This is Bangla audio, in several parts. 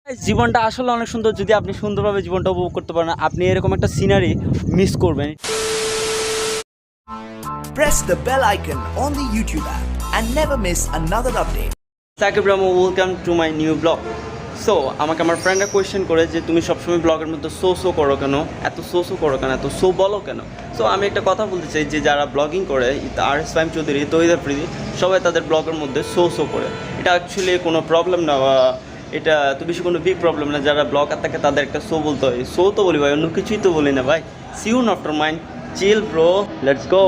জীবনটা আসলে অনেক সুন্দর, যদি আপনি সুন্দরভাবে জীবনটা উপভোগ করতে পারেন আপনি এরকম একটা সিনারি মিস করবেন। Press the bell icon on the YouTube app and never miss another update. Sakib Ramu, welcome to my new blog. So আমাকে আমার ফ্রেন্ডরা কোয়েশ্চেন করে যে তুমি সবসময় ব্লগের মধ্যে শো করো কেন, এত শো করো কেন, এত শো বলো কেন। সো আমি একটা কথা বলতে চাই যে যারা ব্লগিং করে, আর এস ফাহিম চৌধুরী, তহিদ আফ্রিদি, সবাই তাদের ব্লগের মধ্যে শো করে। এটা অ্যাকচুয়ালি কোনো প্রবলেম না, বা এটা তো বেশি কোনো বিগ প্রবলেম না। যারা ব্লগার থাকে তাদের একটা শো বলতে হয়, শো তো বলি ভাই, অন্য কিছুই তো বলি না ভাই। See you after mind, chill bro, let's go.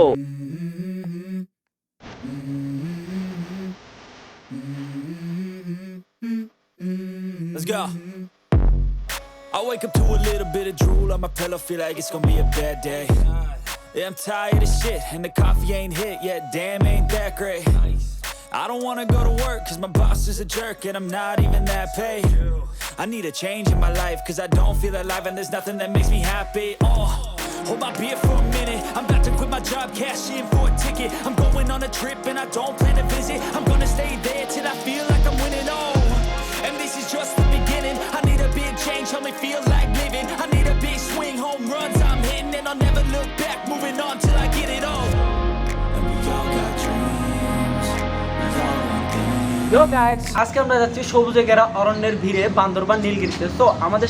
Let's go. I wake up to a little bit of drool on my pillow, feel like it's gonna be a bad day. Yeah, I'm tired of shit, and the coffee ain't hit yet, damn ain't that great. I don't wanna go to work, cause my boss is a jerk, and I'm not even that paid. I need a change in my life, cause I don't feel alive, and there's nothing that makes me happy. Hold my beer for a minute, I'm about to quit my job, cash in for a ticket. I'm going on a trip, and I don't plan to visit. I'm gonna stay there till I feel like I'm winning, and this is just the beginning. I need a big change, help me feel like living. I need a big swing, home runs I'm hitting, and I'll never look back, moving on till I get it all. And we all got dreams, we all want things. Yo guys, আজকে আমরা যাচ্ছি সবুজে ঘেরা অরণ্যের ভিড়ে বান্দরবান নীলগিরিতে। সো আমাদের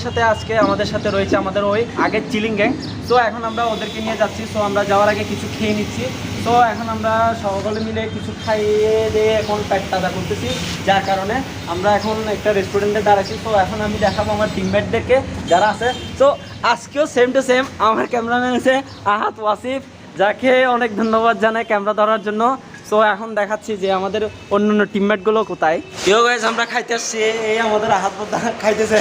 সাথে রয়েছে আমাদের ওই আগের চিলিং গ্যাং। সো এখন আমরা ওদেরকে নিয়ে যাচ্ছি। সো আমরা যাওয়ার আগে কিছু খেয়ে নিচ্ছি। তো এখন আমরা সকলে মিলে কিছু খাইয়ে দিয়ে এখন পেট তাজা করতেছি, যার কারণে আমরা এখন একটা রেস্টুরেন্টে দাঁড়াচ্ছি। তো এখন আমি দেখাবো আমার টিমমেটদেরকে যারা আছে। তো আজকেও সেম টু সেম আমার ক্যামেরাম্যান আছে আহাত ওয়াসিফ, যাকে অনেক ধন্যবাদ জানাই ক্যামেরা ধরার জন্য। সো এখন দেখাচ্ছি যে আমাদের অন্যান্য টিমমেটগুলো কোথায়। ইয়ো গাইস, আমরা খাইতে আসছি, এই আমাদের আহাত খাইতেছে।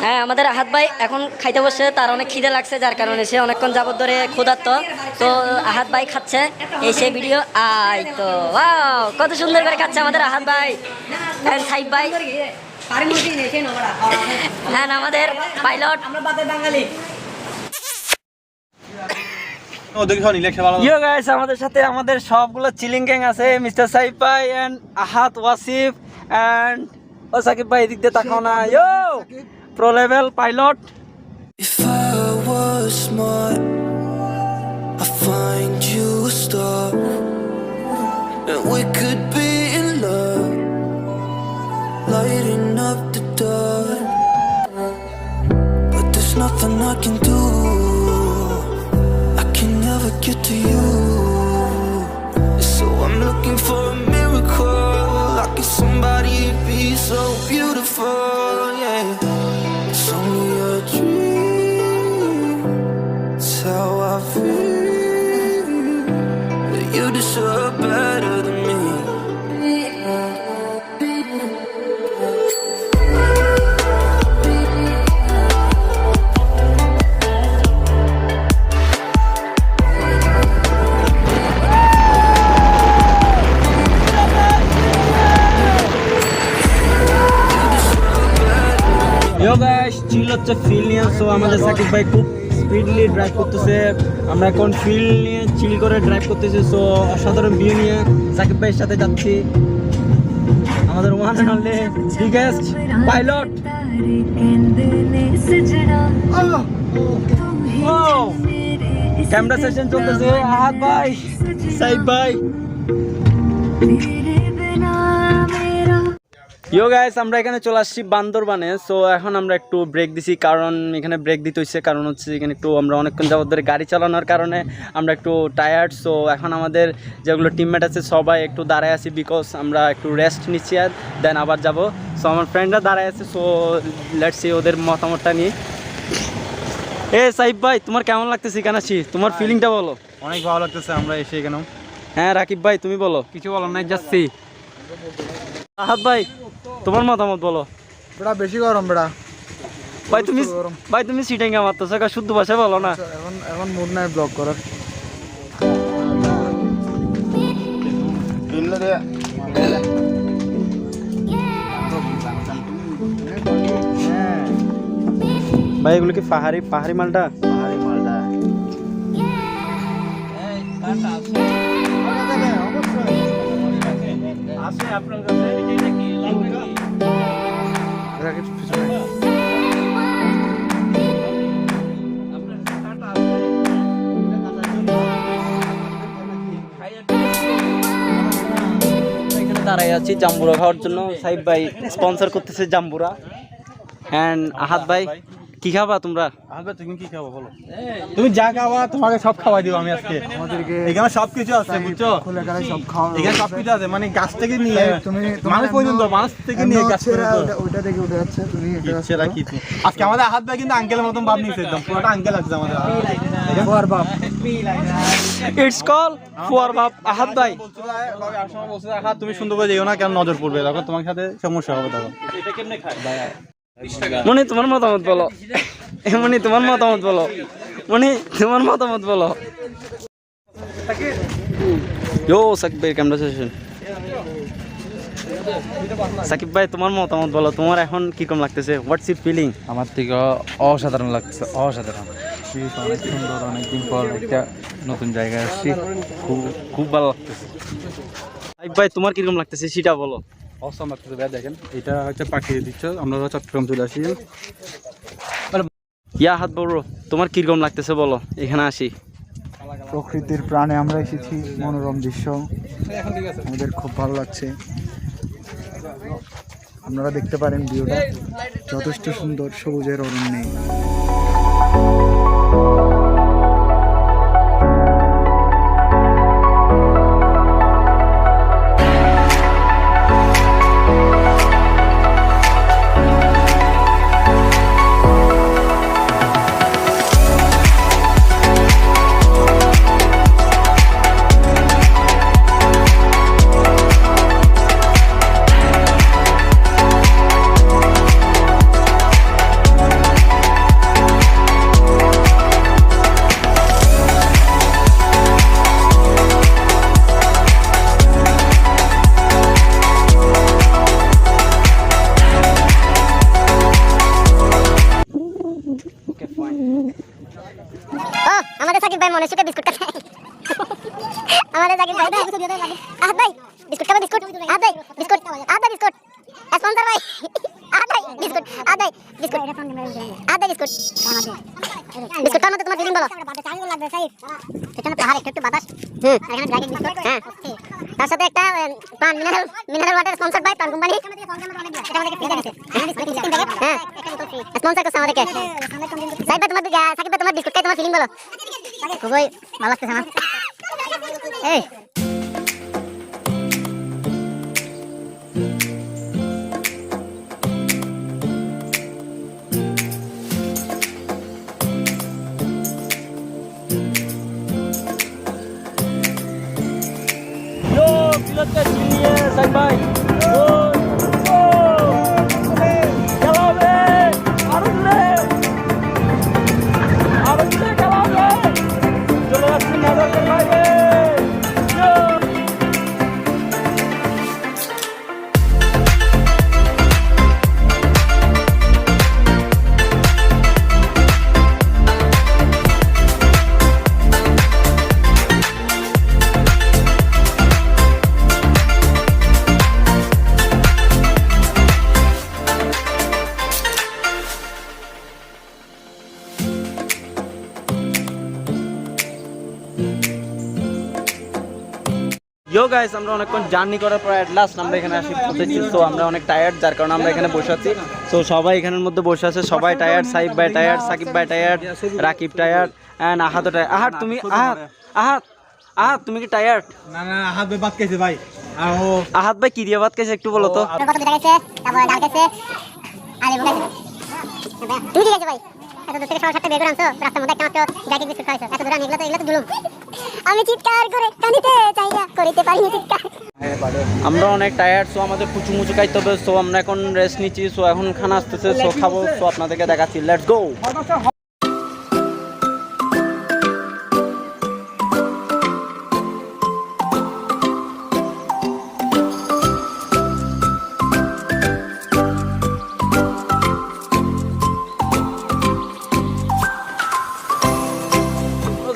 হ্যাঁ, আমাদের আহাত ভাই এখন খাইতে বসছে, তার অনেক খিদে লাগছে, যার কারণে সে অনেকক্ষণ যাবত ধরে ক্ষুধার্ত। তো আহাত ভাই খাচ্ছে, এই সেই ভিডিও। আই তো ওয়াও, কত সুন্দর করে খাচ্ছে আমাদের আহাত ভাই। সাইব ভাই হ্যাঁ, আমাদের পাইলট। ইয়ো গাইস, আমাদের সাথে আমাদের সবগুলো চিলিং গ্যাং আছে, মিস্টার সাইব ভাই এন্ড আহাত ওয়াসিফ এন্ড ও সাকিব ভাই, এদিক দিয়ে তাকাও না। Yo pro level pilot. If I was smart, I'd find you a star, and we could be in love, lighting up the dark. But there's nothing I can do, I can never get to you. So I'm looking for a miracle, like if somebody be so beautiful, yeah. It's only a dream, it's how I feel, but you deserve better than me. Yo guys, চিল হচ্ছে ফিল নিয়ে। সো আমাদের সাকিব ভাই খুব স্পিডলি ড্রাইভ করতেছে, আমরা এখন ফিল নিয়ে চিল করে ড্রাইভ করতেছি। সো অসাধারণ ভিউ নিয়ে সাকিব ভাইয়ের সাথে যাচ্ছি, আমাদের one and only biggest pilot. Camera session চলতেছে, আহাত ভাই, সাইব ভাই। ইয়ো গাইস, আমরা এখানে চলে আসছি বান্দরবানে। সো এখন আমরা একটু ব্রেক দিছি, কারণ এখানে ব্রেক দিতে হচ্ছে, কারণ হচ্ছে এখানে একটু আমরা অনেকক্ষণ যাবত ধরে গাড়ি চালানোর কারণে আমরা একটু টায়ার্ড। সো এখন আমাদের যেগুলো টিমমেট আছে সবাই একটু দাঁড়ায় আছি, বিকজ আমরা একটু রেস্ট নিচ্ছি, আর দেন আবার যাব। সো আমার ফ্রেন্ডরা দাঁড়ায় আছে, সো লেটস সি ওদের মতামতটা নিয়ে। এ সাইব ভাই, তোমার কেমন লাগতেছে এখানে আছি, তোমার ফিলিংটা বলো। অনেক ভালো লাগতেছে আমরা এসে এখানেও। হ্যাঁ রাকিব ভাই, তুমি বলো। কিছু বলার নাই, যাচ্ছি। আহাত ভাই, তোমার মতামত বলো। বেড়া বেশি গরম বেড়া ভাই তুমি সিটিংয়ে মারতেছো, শুদ্ধ ভাষায় বলো না। এখন মুড নাই ব্লগ করার। ভাই এগুলো কি পাহাড়ি মালটা? ওটাকে পিছনে এখানে দাঁড়াই আছি জাম্বুরা খাওয়ার জন্য। সাইব ভাই স্পন্সর করতেছে জাম্বুরা। অ্যান্ড আহাদ ভাই কি খাবা তোমরা? তুমি কি খাবো বলো? তুমি যা খাওয়া তোমাকে সব খাওয়াই দিব আমি আজকে। আমাদেরকে এখানে সবকিছু আছে বুঝছো, সব খাওয়া এখানে সবকিছু আছে, মানে গাছ থেকে নিয়ে তুমি মানুষ পর্যন্ত, মানুষ থেকে নিয়ে গাছ পর্যন্ত ওইটা থেকে উঠে যাচ্ছে। তুমি ইচ্ছে রাখি আজকে আমাদের আহাদ ভাই কিন্তু আঙ্কেলের মতন ভাব নিয়েছে, একদম পুরোটা আঙ্কেল লাগছে আমাদের ফুয়ার বাপ। ইটস কল ফুয়ার বাপ আহাদ ভাই। বলছে আহাদ তুমি সুন্দর করে যেও না, কেন নজর পড়বে, তখন তোমার সাথে সমস্যা হবে। তখন এটা কেমনে খায়? মনি তোমার মতামত বলো। মনি তোমার মতামত বলো। মনি তোমার মতামত বলো। ইয়ো সাকিব ভাই ক্যামেরা সেশন। সাকিব ভাই তোমার মতামত বলো, তোমার এখন কিরকম লাগতেছে? What's your feeling? আমার থেকে অসাধারণ লাগছে, অসাধারণ। অনেক সুন্দর, অনেকদিন পর একটা নতুন জায়গায় আসছি, খুব খুব ভালো লাগতেছে। সাকিব ভাই তোমার কিরকম লাগতেছে সেটা বলো। অসম লাগতেছে ভাই, দেখেন এটা হচ্ছে পাখি দিচ্ছ, আমরা চট্টগ্রাম চলে আসি। ইয়া হাত বড়, তোমার কিরকম লাগতেছে বলো এখানে আসি? প্রকৃতির প্রাণে আমরা এসেছি, মনোরম দৃশ্য আমাদের খুব ভালো লাগছে। আপনারা দেখতে পারেন ভিউটা যথেষ্ট সুন্দর, সবুজের অরণ্যে। আমাদের সাকিব ভাই মনে সুখে বিস্কুট খাচ্ছে। আমাদের সাকিব ভাই আহাদ ভাই বিস্কুট খাবে, বিস্কুট আহাদ ভাই, বিস্কুট আহাদ ভাই, বিস্কুট স্পন্সর ভাই আহাদ ভাই, বিস্কুট আহাদ ভাই, বিস্কুট আহাদ ভাই, বিস্কুট বিস্কুট খাওয়ার মধ্যে তোমার ফিলিং বলো। এখানে পাহাড়, একটু বাতাস, এখানে ড্রাগন বিস্কুট, হ্যাঁ, তার সাথে একটা পান মিনারেল ওয়াটার স্পন্সর বাই পান কোম্পানি। এটা আমাদেরকে ফ্রি দিয়েছে, হ্যাঁ স্পন্সর করছে আমাদেরকে। সাকিব ভাই তোমার বিস্কুট খাই তোমার ফিলিং বলো। খুবই ভালো লাগতেছে আমার। এই Yo, pilotnya sini ya, Saib Bhai. ইয়ো গাইস, আমরা অনেকক্ষণ জার্নি করার পর এট লাস্ট আমরা এখানে আসি পৌঁছেছি। সো আমরা অনেক টায়ার্ড, যার কারণে আমরা এখানে বসে আছি। সো সবাই এখানের মধ্যে বসে আছে, সবাই টায়ার্ড। সাইব ভাই টায়ার্ড, সাকিব ভাই টায়ার্ড, রাকিব টায়ার্ড, অ্যান্ড আহাদও টায়ার্ড। আহাদ তুমি কি টায়ার্ড? না না, আহাদ ভাই ভাত খাইছে ভাই। আহাদ ভাই কি দিয়ে ভাত খাইছে একটু বলো তো। তুমি কি গেছে ভাই? এত দূর থেকে সবার সাথে বের করে আনছো, রাস্তার মধ্যে একটা মাত্র ড্রাগন বিস্কুট খাইছো। এত দূর এগুলো তো জুলুম। আমি চিৎকার করে কাঁদিতে চাইয়া করিতে পারিনি চিৎকার। আমরা অনেক টায়ার্ড, সো আমাদের কুচু মুচু খাইতে হবে। সো আমরা এখন রেস্ট নিচ্ছি। সো এখন খানা আসতেছে, সো খাবো। সো আপনাদেরকে দেখাচ্ছি, লেটস গো।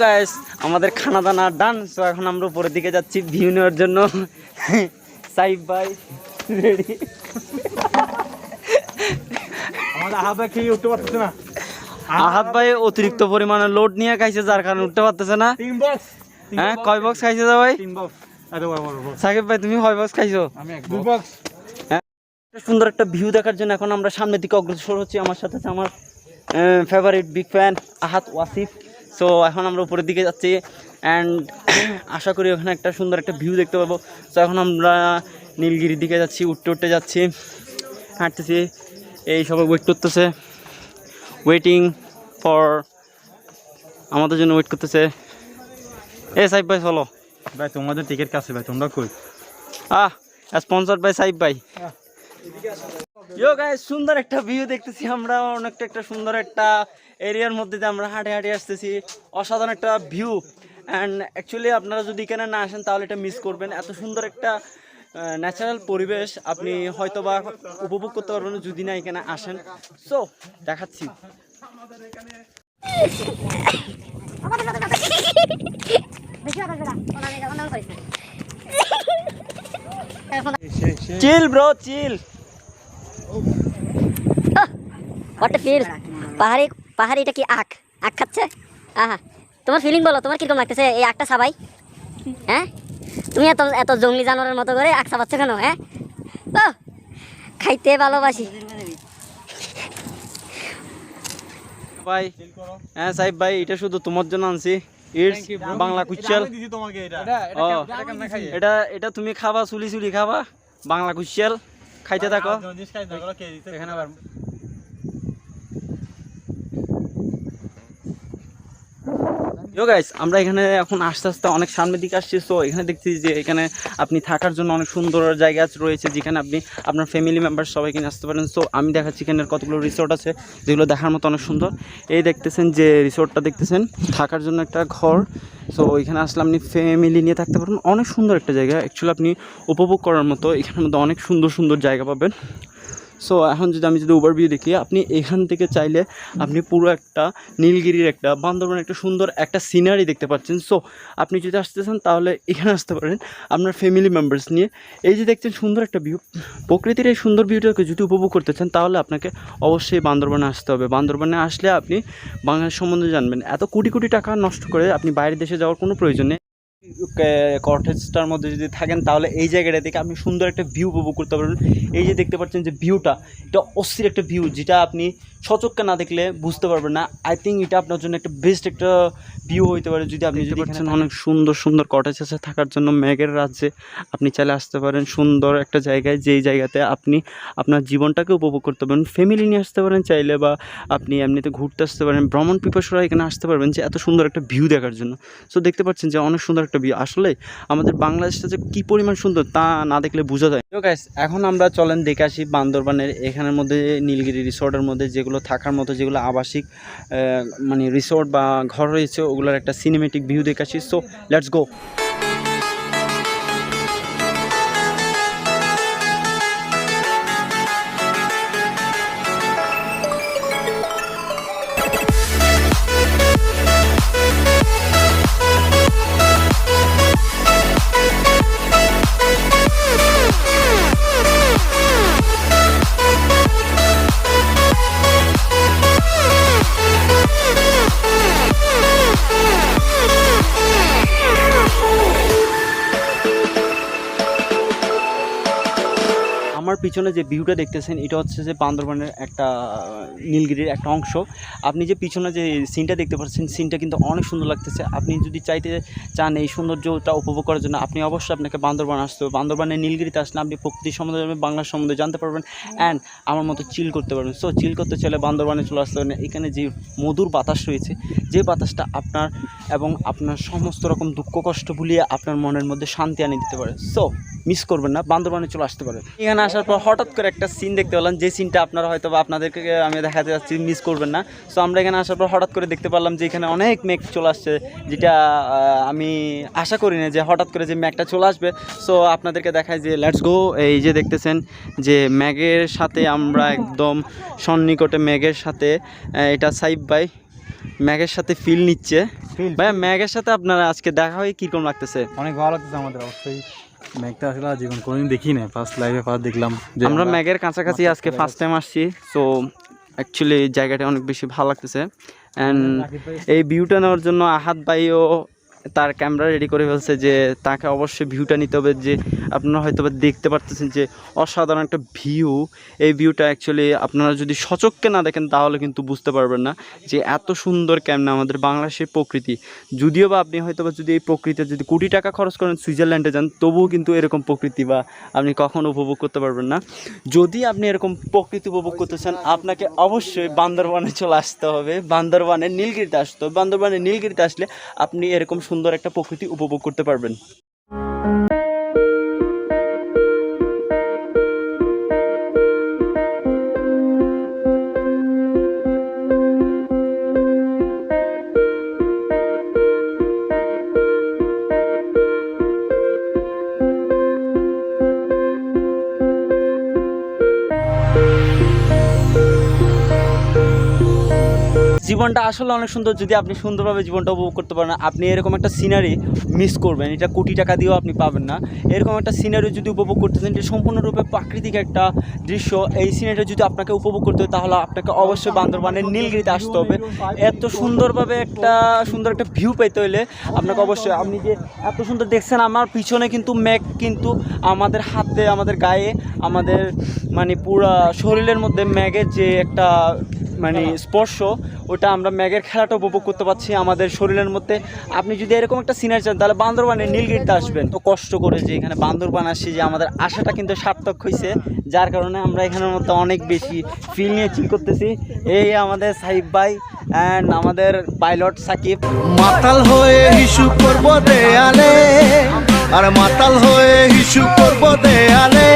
গাইস, আমাদের খানা দানা ডান। সো এখন আমরা উপরের দিকে যাচ্ছি ভিউ নেওয়ার জন্য। সাইব ভাই রেডি। আহাত ভাই খেয়ে উঠতে পারতেছে না। আহাত ভাই অতিরিক্ত পরিমাণে লোড নিয়ে খাইছে, যার কারণে উঠতে পারতেছে না। 3 বক্স। হ্যাঁ, কয় বক্স খাইছে যা ভাই? 3 বক্স। আরে বড় বক্স। সাকিব ভাই তুমি কয় বক্স খাইছো? আমি 2 বক্স। সুন্দর একটা ভিউ দেখার জন্য এখন আমরা সামনের দিকে অগ্রসর হচ্ছি। আমার সাথে আছে আমার ফেভারিট বিগ ফ্যান আহাত ওয়াসিফ। সো এখন আমরা উপরের দিকে যাচ্ছি অ্যান্ড আশা করি ওখানে একটা সুন্দর একটা ভিউ দেখতে পাবো। সো এখন আমরা নীলগিরির দিকে যাচ্ছি, উঠতে যাচ্ছি, হাঁটতেছি। এই সবাই ওয়েট করতেছে, ওয়েটিং ফর আমাদের জন্য ওয়েট করতেছে। সাইব ভাই চলো ভাই তোমাদের টিকিট কাছে ভাই, তোমরা কই? স্পন্সর্ড বাই সাইব ভাই। ইয়ো গাইস, সুন্দর একটা ভিউ দেখতেছি আমরা, অনেকটা একটা সুন্দর একটা এরিয়ার মধ্যে দিয়ে আমরা হাঁটে হাঁটে আসতেছি। অসাধারণ একটা ভিউ অ্যান্ড অ্যাকচুয়ালি আপনারা যদি এখানে না আসেন তাহলে এটা মিস করবেন। এত সুন্দর একটা ন্যাচারাল পরিবেশ আপনি হয়তো বা উপভোগ করতে পারবেন যদি না এখানে আসেন। সো দেখাচ্ছি। Chill bro, chill. What a feel. পাহাড়ি এটা কি আখ খাচ্ছে? আহা, তোমার ফিলিং বলো, তোমার কিরকম লাগতেছে এই আখটা সাবাই? হ্যাঁ, তুমি এত জঙ্গলি জানোয়ারের মতো করে আখ সাবাচ্ছ কেন? হ্যাঁ, ও খাইতে ভালোবাসি ভাই। হ্যাঁ সাহেব ভাই, এটা শুধু তোমার জন্য আনছি। ইটস বাংলা কুচিয়াল। আমি দিছি তোমাকে এটা। এটা এটা তুমি খাবা, চুলি চুলি খাবা। বাংলা কুচিয়াল খাইতে থাকো। জিনিস খাই দাও, কে দিতে এখানে আবার। ইয়ো গাইস, আমরা এখানে এখন আস্তে আস্তে অনেক সামনের দিকে আসছি। সো এখানে দেখছি যে এখানে আপনি থাকার জন্য অনেক সুন্দর জায়গা রয়েছে, যেখানে আপনি আপনার ফ্যামিলি মেম্বার সবাইকে নিয়ে আসতে পারেন। সো আমি দেখাচ্ছি এখানে কতগুলো রিসোর্ট আছে যেগুলো দেখার মতো অনেক সুন্দর। এই দেখতেছেন যে রিসোর্টটা দেখতেছেন, থাকার জন্য একটা ঘর। সো এখানে আসলে আপনি ফ্যামিলি নিয়ে থাকতে পারবেন। অনেক সুন্দর একটা জায়গা, অ্যাকচুয়ালি আপনি উপভোগ করার মতো। এখানের মধ্যে অনেক সুন্দর সুন্দর জায়গা পাবেন। সো এখন আমি যদি ওভারভিউ দেখি, আপনি এখান থেকে চাইলে আপনি পুরো একটা নীলগিরির একটা বান্দরবানের একটা সুন্দর একটা সিনারি দেখতে পাচ্ছেন। সো আপনি যদি আসতে চান তাহলে এখানে আসতে পারেন আপনার ফ্যামিলি মেম্বার্স নিয়ে। এই যে দেখছেন সুন্দর একটা ভিউ, প্রকৃতির এই সুন্দর ভিউটাকে যদি উপভোগ করতে চান তাহলে আপনাকে অবশ্যই বান্দরবানে আসতে হবে। বান্দরবানে আসলে আপনি বাংলাদেশ সম্বন্ধে জানবেন। এত কোটি কোটি টাকা নষ্ট করে আপনি বাইরের দেশে যাওয়ার কোনো প্রয়োজন নেই। কটেজটার মধ্যে যদি থাকেন তাহলে এই জায়গাটা থেকে আপনি সুন্দর একটা ভিউ উপভোগ করতে পারবেন। এই যে দেখতে পাচ্ছেন যে ভিউটা, এটা অস্থির একটা ভিউ, যেটা আপনি সচক্ষে না দেখলে বুঝতে পারবেন না। আই থিঙ্ক এটা আপনার জন্য একটা বেস্ট একটা ভিউ হইতে পারে যদি আপনি যদি পাচ্ছেন। অনেক সুন্দর সুন্দর কটেজ আছে থাকার জন্য মেঘের রাজ্যে। আপনি চাইলে আসতে পারেন সুন্দর একটা জায়গায়, যেই জায়গাতে আপনি আপনার জীবনটাকে উপভোগ করতে পারেন। ফ্যামিলি নিয়ে আসতে পারেন চাইলে, বা আপনি এমনিতে ঘুরতে আসতে পারেন। ভ্রমণ পিপাসুরা এখানে আসতে পারবেন যে এত সুন্দর একটা ভিউ দেখার জন্য। সো দেখতে পাচ্ছেন যে অনেক সুন্দর একটা ভিউ। আসলে আমাদের বাংলাদেশটা যে কী পরিমাণ সুন্দর তা না দেখলে বোঝা যায়। তো গাইস, এখন আমরা চলেন দেখে আসি বান্দরবানের এখানের মধ্যে নীলগিরি রিসোর্টের মধ্যে যেগুলো থাকার মতো, যেগুলো আবাসিক মানে রিসোর্ট বা ঘর রয়েছে, ওগুলোর একটা সিনেমেটিক ভিউ দেখে আসি। So let's go. আমার পিছনে যে ভিউটা দেখতেছেন এটা হচ্ছে যে বান্দরবানের একটা নীলগিরির একটা অংশ। আপনি যে পিছনে যে সিনটা দেখতে পাচ্ছেন, সিনটা কিন্তু অনেক সুন্দর লাগতেছে। আপনি যদি চাইতে চান এই সৌন্দর্যটা উপভোগ করার জন্য, আপনি অবশ্যই আপনাকে বান্দরবান আসতে হবে। বান্দরবানের নীলগিরিতে আসলে আপনি প্রকৃতির সম্বন্ধে জানবেন, বাংলার সম্বন্ধে জানতে পারবেন অ্যান্ড আমার মতো চিল করতে পারবেন। সো চিল করতে চাইলে বান্দরবানে চলে আসতে পারেন। এখানে যে মধুর বাতাস রয়েছে, যে বাতাসটা আপনার এবং আপনার সমস্ত রকম দুঃখ কষ্ট ভুলিয়ে আপনার মনের মধ্যে শান্তি আনিয়ে দিতে পারে। সো মিস করবেন না, বান্দরবানে চলে আসতে পারেন। এখানে আসার পর হঠাৎ করে একটা সিন দেখতে পেলাম, যে সিনটা আপনারা হয়তো বা আপনাদেরকে আমি দেখাতে যাচ্ছি, মিস করবেন না। সো আমরা এখানে আসার পর হঠাৎ করে দেখতে পারলাম যে এখানে অনেক মেঘ চলে আসছে, যেটা আমি আশা করি না যে হঠাৎ করে যে মেঘটা চলে আসবে। সো আপনাদেরকে দেখায় যে লেটস গো। এই যে দেখতেছেন যে মেঘের সাথে আমরা একদম সন্নিকটে মেঘের সাথে, এটা সাইব ভাই মেঘের সাথে ফিল নিচ্ছে। ভাই মেঘের সাথে আপনারা আজকে দেখা হয়ে কীরকম লাগতেছে? অনেক ভালো লাগতেছে আমাদের। অবশ্যই মেঘটা আসলে জীবন কোনোদিন দেখি না, ফার্স্ট লাইভে ফার্স্ট দেখলাম। আমরা মেঘের কাছাকাছি আজকে ফার্স্ট টাইম আসছি। সো অ্যাকচুয়ালি জায়গাটা অনেক বেশি ভালো লাগতেছে। অ্যান্ড এই ভিউটা নেওয়ার জন্য আহাদ ভাইও তার ক্যামেরা রেডি করে ফেলছে, যে তাকে অবশ্যই ভিউটা নিতে হবে। যে আপনারা হয়তো দেখতে পারতেছেন যে অসাধারণ একটা ভিউ। এই ভিউটা অ্যাকচুয়ালি আপনারা যদি সচক্ষে না দেখেন তাহলে কিন্তু বুঝতে পারবেন না যে এত সুন্দর কেমনে আমাদের বাংলাদেশের প্রকৃতি। যদিও বা আপনি হয়তো বা যদি এই প্রকৃতিতে যদি কোটি টাকা খরচ করেন সুইজারল্যান্ডে যান, তবুও কিন্তু এরকম প্রকৃতি বা আপনি কখনো উপভোগ করতে পারবেন না। যদি আপনি এরকম প্রকৃতি উপভোগ করতে চান, আপনাকে অবশ্যই বান্দরবানে চলে আসতে হবে, বান্দরবানের নীলগিরিতে আসতে হবে। বান্দরবানের নীলগিরিতে আসলে আপনি এরকম সুন্দর একটা প্রকৃতি উপভোগ করতে পারবেন। জীবনটা আসলে অনেক সুন্দর, যদি আপনি সুন্দরভাবে জীবনটা উপভোগ করতে পারেন। আপনি এরকম একটা সিনারি মিস করবেন, এটা কোটি টাকা দিয়েও আপনি পাবেন না। এরকম একটা সিনারি যদি উপভোগ করতে চান, এটা সম্পূর্ণরূপে প্রাকৃতিক একটা দৃশ্য, এই সিনারিটা যদি আপনাকে উপভোগ করতে হয় তাহলে আপনাকে অবশ্যই বান্দরবানের নীলগিরিতে আসতে হবে। এত সুন্দরভাবে সুন্দর একটা ভিউ পেতে হলে আপনাকে অবশ্যই, আপনি যে এত সুন্দর দেখছেন আমার পিছনে কিন্তু মেঘ, কিন্তু আমাদের হাতে, আমাদের গায়ে, আমাদের মানে পুরা শরীরের মধ্যে মেঘের যে একটা মানে স্পর্শ, ওটা আমরা মেঘের খেলাটা উপভোগ করতে পারছি আমাদের শরীরের মধ্যে। আপনি যদি এরকম একটা সিনারি চান তাহলে বান্দরবানের নীলগিরিতে আসবেন। তো কষ্ট করে যে এখানে বান্দরবান আসছি, যে আমাদের আশাটা কিন্তু সার্থক হয়েছে, যার কারণে আমরা এখানের মধ্যে অনেক বেশি ফিল নিয়ে চিল করতেছি। এই আমাদের সাহিব ভাই অ্যান্ড আমাদের পাইলট সাকিব। মাতাল হয়ে হিসু করব দেয়ালে, আর মাতাল হয়ে হিসু করব দেয়ালে,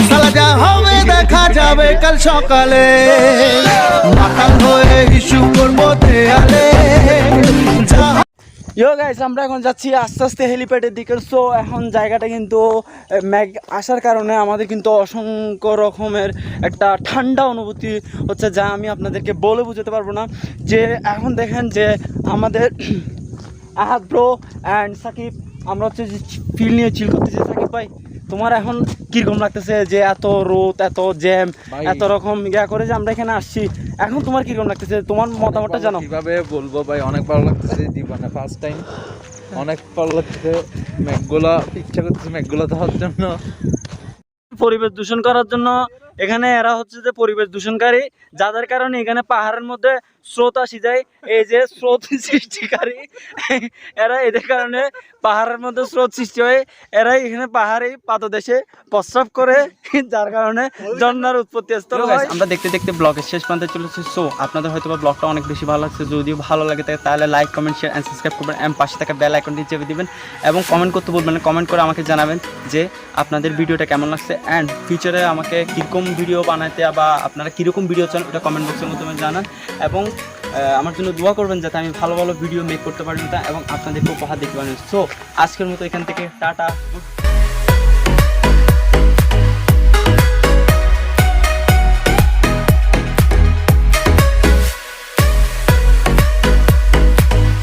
সালা যা হবে দেখা যাবে কাল সকালে। মাতাল হয়ে হিসু করব দেয়ালে। ইয়ো গাইস, আমরা এখন যাচ্ছি আস্তে আস্তে হেলিপ্যাডের দিকে। সো এখন জায়গাটা কিন্তু ম্যাগ আসার কারণে আমাদের কিন্তু অসংখ্য রকমের একটা ঠান্ডা অনুভূতি হচ্ছে, যা আমি আপনাদেরকে বলে বোঝাতে পারবো না। যে এখন দেখেন যে আমাদের আহাদ ব্রো অ্যান্ড সাকিব, আমরা হচ্ছে যে ফিল নিয়ে চিল করতেছি। সাকিব ভাই, তোমার এখন কীরকম লাগতেছে যে এত রোদ, এত জ্যাম, এত রকম ইয়া করে যে আমরা এখানে আসছি, এখন তোমার কীরকম লাগতেছে? তোমার মতামতটা জানো। কিভাবে বলবো ভাই, অনেক ভালো লাগতেছে, জীবনে ফার্স্ট টাইম অনেক ভালো লাগতেছে। মেঘগুলা ইচ্ছা করতেছে মেঘগুলা দেওয়ার জন্য, পরিবেশ দূষণ করার জন্য। এখানে এরা হচ্ছে যে পরিবেশ দূষণকারী, যাদের কারণে এখানে পাহাড়ের মধ্যে স্রোত আসি যায়। এই যে স্রোত সৃষ্টিকারী এরা, এদের কারণে পাহাড়ের মধ্যে স্রোত সৃষ্টি হয়। এরাই এখানে পাহাড়ে পাদদেশে প্রস্রাব করে, যার কারণে ঝর্ণার উৎপত্তি স্থল হয়। আমরা দেখতে দেখতে ব্লগের শেষ প্রান্তে চলেছি। সো আপনাদের হয়তো বা ব্লগটা অনেক বেশি ভালো লাগছে। যদিও ভালো লাগে থাকে তাহলে like, comment, share and subscribe করবেন, এবং পাশে থাকা বেল আইকনটি চেপে দিবেন, এবং কমেন্ট করতে বলবেন। কমেন্ট করে আমাকে জানাবেন যে আপনাদের ভিডিওটা কেমন লাগছে, অ্যান্ড ফিউচারে আমাকে কীরকম ভিডিও বানাতে বা আপনারা কীরকম ভিডিও চান ওটা কমেন্ট বক্সের মাধ্যমে জানান, এবং আমার জন্য দোয়া করবেন যাতে আমি ভালো ভালো ভিডিও মেক করতে পারি এবং আপনাদেরকে উপহার দিতে পারি। সো আজকের মতো এখান থেকে টাটা।